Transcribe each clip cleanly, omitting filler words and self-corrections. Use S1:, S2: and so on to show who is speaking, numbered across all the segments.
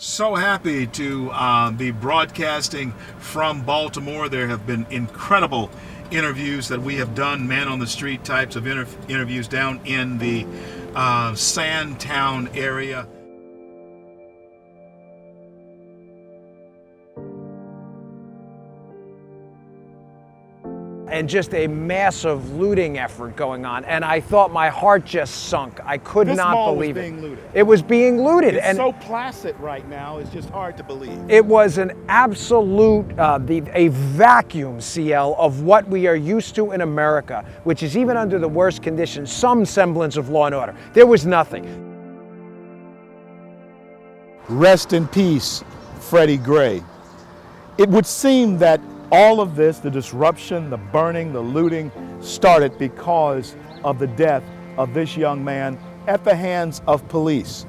S1: So happy to be broadcasting from Baltimore. There have been incredible interviews that we have done, man on the street types of interviews down in the Sandtown area.
S2: And just a massive looting effort going on, and I thought my heart just sunk. I could not believe it.
S3: This mall was being looted.
S2: It was being looted,
S3: It's
S2: and
S3: so placid right now. It's just hard to believe.
S2: it was an absolute, a vacuum, CL, of what we are used to in America, which is even under the worst conditions, some semblance of law and order. There was nothing.
S3: Rest in peace, Freddie Gray. It would seem that all of this, the disruption, the burning, the looting, started because of the death of this young man at the hands of police.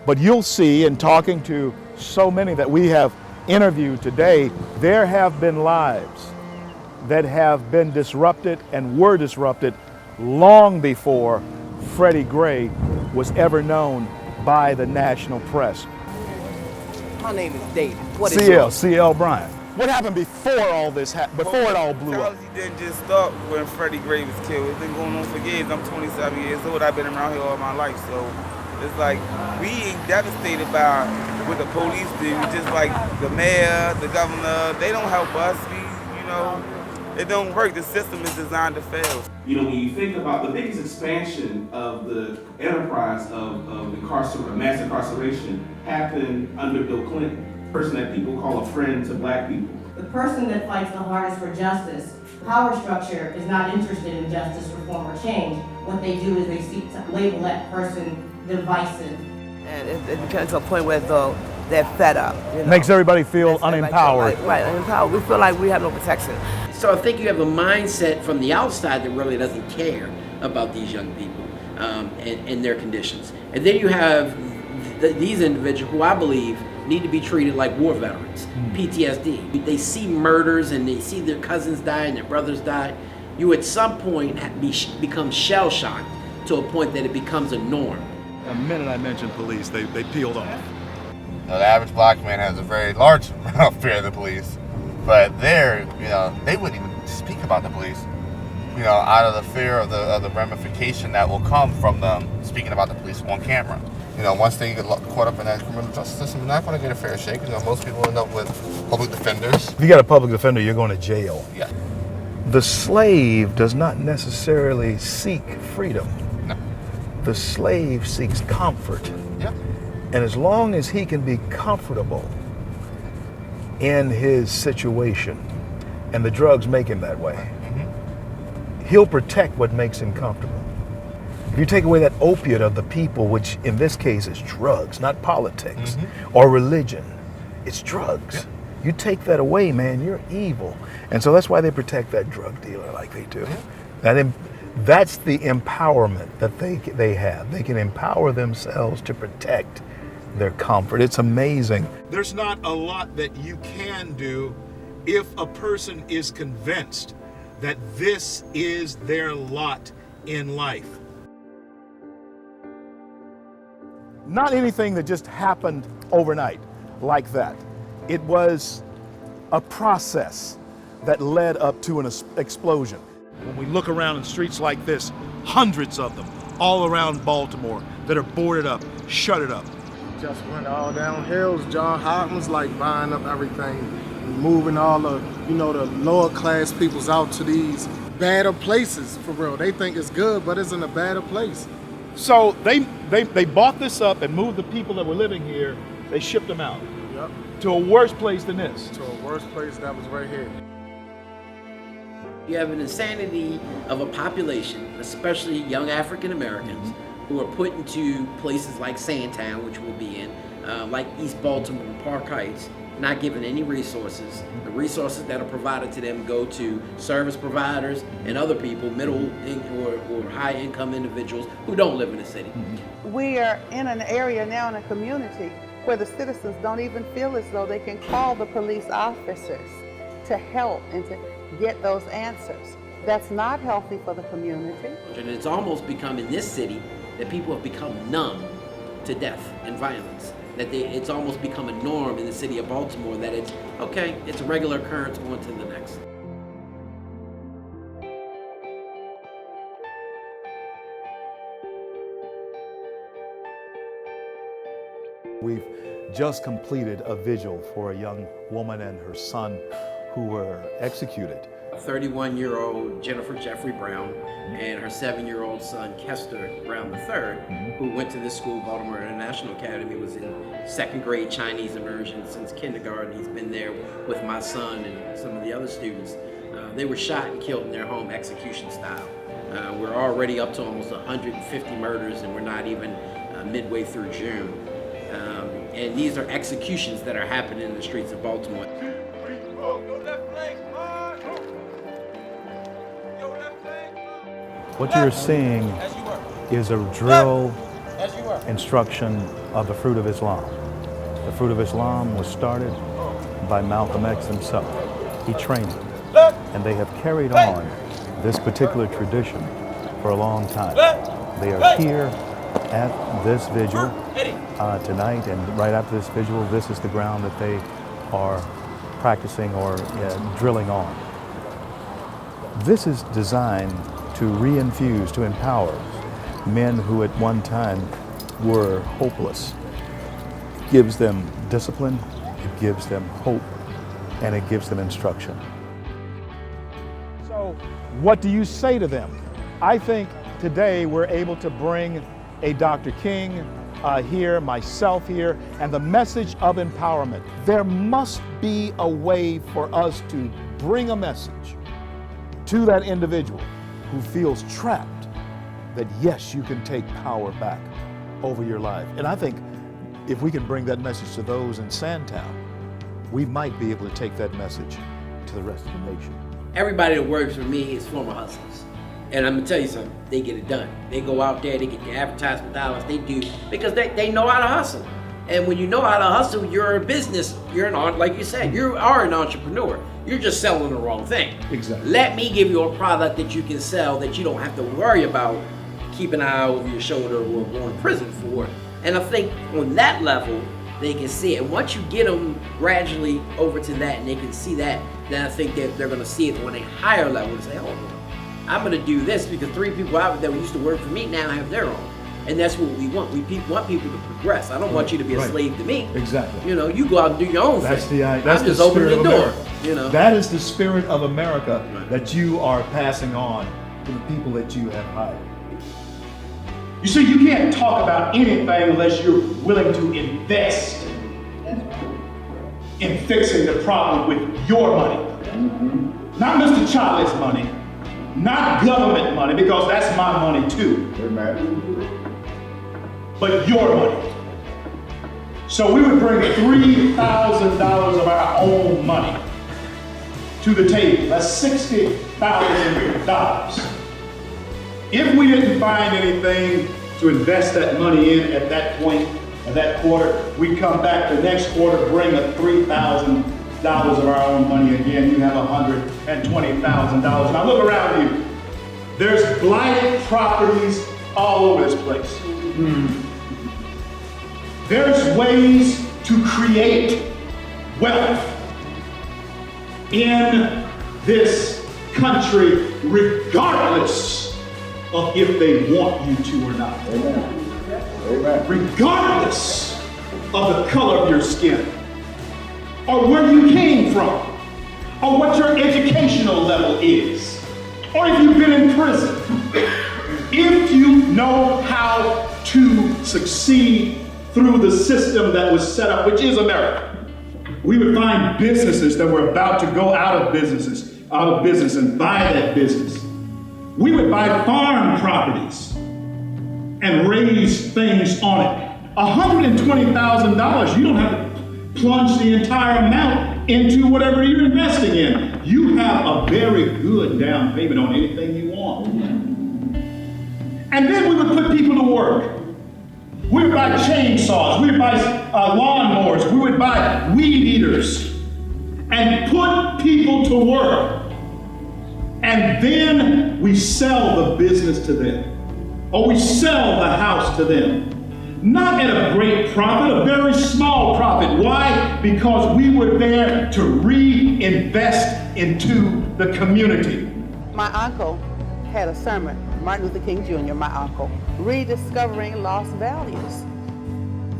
S3: But you'll see in talking to so many that we have interviewed today, there have been lives that have been disrupted and were disrupted long before Freddie Gray was ever known by the national press.
S4: My name is David. What is yours?
S3: CL Bryant. What happened before all this before it all blew up?
S5: Technology didn't just start when Freddie Gray was killed. It's been going on for years. I'm 27 years old. I've been around here all my life. So it's like we ain't devastated by what the police do. Just like the mayor, the governor, they don't help us. It don't work. The system is designed to fail.
S6: When you think about the biggest expansion of the enterprise of mass incarceration happened under Bill Clinton. Person that people call a friend to black people.
S7: The person that fights the hardest for justice, power structure is not interested in justice, reform, or change. What they do is they seek to label that person divisive.
S4: And it becomes to a point where they're fed up.
S3: Makes everybody feel unempowered.
S4: Right, unempowered. We feel like we have no protection.
S8: So I think you have a mindset from the outside that really doesn't care about these young people and their conditions. And then you have these individuals who I believe need to be treated like war veterans, PTSD. They see murders and they see their cousins die and their brothers die. You at some point become shell-shocked to a point that it becomes a norm.
S1: The minute I mentioned police, they peeled off.
S9: The average black man has a very large amount of fear of the police, but they wouldn't even speak about the police, out of the fear of the ramification that will come from them speaking about the police on camera. Once they get caught up in that criminal justice system, they're not going to get a fair shake. Most people end up with public defenders.
S3: If you got a public defender, you're going to jail.
S9: Yeah.
S3: The slave does not necessarily seek freedom.
S9: No.
S3: The slave seeks comfort.
S9: Yeah.
S3: And as long as he can be comfortable in his situation, and the drugs make him that way, he'll protect what makes him comfortable. If you take away that opiate of the people, which in this case is drugs, not politics or religion, it's drugs. Yeah. You take that away, man, you're evil. And so that's why they protect that drug dealer like they do. Yeah. That's the empowerment that they have. They can empower themselves to protect their comfort. It's amazing.
S1: There's not a lot that you can do if a person is convinced that this is their lot in life.
S3: Not anything that just happened overnight like that. It was a process that led up to an explosion.
S1: When we look around in streets like this, hundreds of them all around Baltimore that are boarded up, shuttered up.
S10: Just went all downhill. John Hopkins like buying up everything, moving all the, the lower class peoples out to these badder places for real. They think it's good, but it's in a badder place.
S3: So they bought this up and moved the people that were living here, they shipped them out.
S10: Yep.
S3: To a worse place than this.
S10: To a worse place that was right here.
S8: You have an insanity of a population, especially young African Americans, who are put into places like Sandtown, which we'll be in, like East Baltimore, Park Heights, not given any resources. The resources that are provided to them go to service providers and other people, middle or high income individuals who don't live in the city.
S11: We are in an area now in a community where the citizens don't even feel as though they can call the police officers to help and to get those answers. That's not healthy for the community.
S8: And it's almost become in this city that people have become numb to death and violence. that it's almost become a norm in the city of Baltimore that it's okay, it's a regular occurrence, on to the next.
S3: We've just completed a vigil for a young woman and her son who were executed.
S8: 31-year-old Jennifer Jeffrey Brown and her 7-year-old son Kester Brown III, who went to this school, Baltimore International Academy, was in 2nd grade Chinese immersion since kindergarten. He's been there with my son and some of the other students. They were shot and killed in their home, execution style. We're already up to almost 150 murders, and we're not even midway through June. And these are executions that are happening in the streets of Baltimore.
S3: What you're seeing is a drill instruction of the fruit of Islam. The fruit of Islam was started by Malcolm X himself. He trained them, and they have carried on this particular tradition for a long time. They are here at this vigil tonight, and right after this vigil, this is the ground that they are practicing or drilling on. This is designed to reinfuse, to empower men who at one time were hopeless. It gives them discipline, it gives them hope, and it gives them instruction. So, what do you say to them? I think today we're able to bring a Dr. King here, myself here, and the message of empowerment. There must be a way for us to bring a message to that individual who feels trapped, that yes, you can take power back over your life. And I think if we can bring that message to those in Sandtown, we might be able to take that message to the rest of the nation.
S8: Everybody that works for me is former hustlers. And I'm gonna tell you something, they get it done. They go out there, they get the advertisement dollars, they do, because they know how to hustle. And when you know how to hustle, you're a business, like you said, you are an entrepreneur. You're just selling the wrong thing.
S3: Exactly.
S8: Let me give you a product that you can sell that you don't have to worry about keeping an eye over your shoulder or going to prison for. And I think on that level, they can see it. And once you get them gradually over to that and they can see that, then I think that they're gonna see it on a higher level and say, oh, I'm gonna do this because 3 people out there that used to work for me now have their own. And that's what we want. We want people to progress. I don't want you to be a slave to me.
S3: Exactly.
S8: You know, you go out and do your own
S3: That's
S8: thing.
S3: that's
S8: I'm
S3: the
S8: just opening
S3: spirit
S8: the
S3: of
S8: door.
S3: America.
S8: You know,
S3: that is the spirit of America that you are passing on to the people that you have hired.
S12: You see, you can't talk about anything unless you're willing to invest in fixing the problem with your money. Not Mr. Charlie's money, not government money, because that's my money too. But your money. So we would bring $3,000 of our own money to the table. That's $60,000. If we didn't find anything to invest that money in at that point, at that quarter, we'd come back the next quarter, bring a $3,000 of our own money again. You have $120,000. Now look around you. There's blighted properties all over this place. There's ways to create wealth in this country, regardless of if they want you to or not. Amen. Regardless of the color of your skin, or where you came from, or what your educational level is, or if you've been in prison. If you know how to succeed through the system that was set up, which is America, we would find businesses that were about to go out of business and buy that business. We would buy farm properties and raise things on it. $120,000, you don't have to plunge the entire amount into whatever you're investing in. You have a very good down payment on anything you want. And then we would put people to work. We would buy chainsaws, we would buy lawnmowers, we would buy weed eaters, and put people to work. And then we sell the business to them, or we sell the house to them. Not at a great profit, a very small profit. Why? Because we were there to reinvest into the community.
S11: My uncle had a sermon, Martin Luther King Jr., my uncle, rediscovering lost values.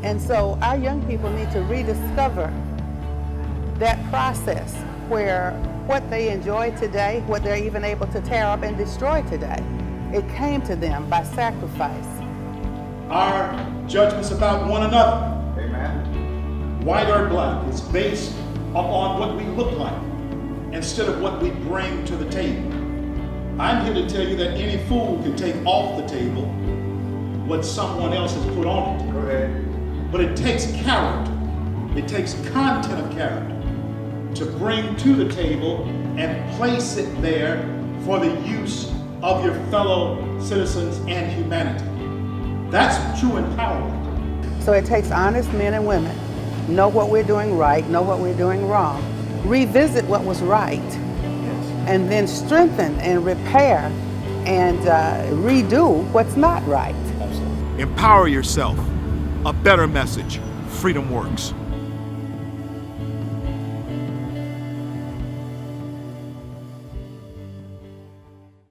S11: And so our young people need to rediscover that process where what they enjoy today, what they're even able to tear up and destroy today, it came to them by sacrifice.
S12: Our judgments about one another, amen, white or black, is based upon what we look like instead of what we bring to the table. I'm here to tell you that any fool can take off the table what someone else has put on it. Go ahead. But it takes character. It takes content of character to bring to the table and place it there for the use of your fellow citizens and humanity. That's true empowerment.
S11: So it takes honest men and women, know what we're doing right, know what we're doing wrong, revisit what was right, and then strengthen and repair and redo what's not right.
S1: Empower yourself. A better message. Freedom works.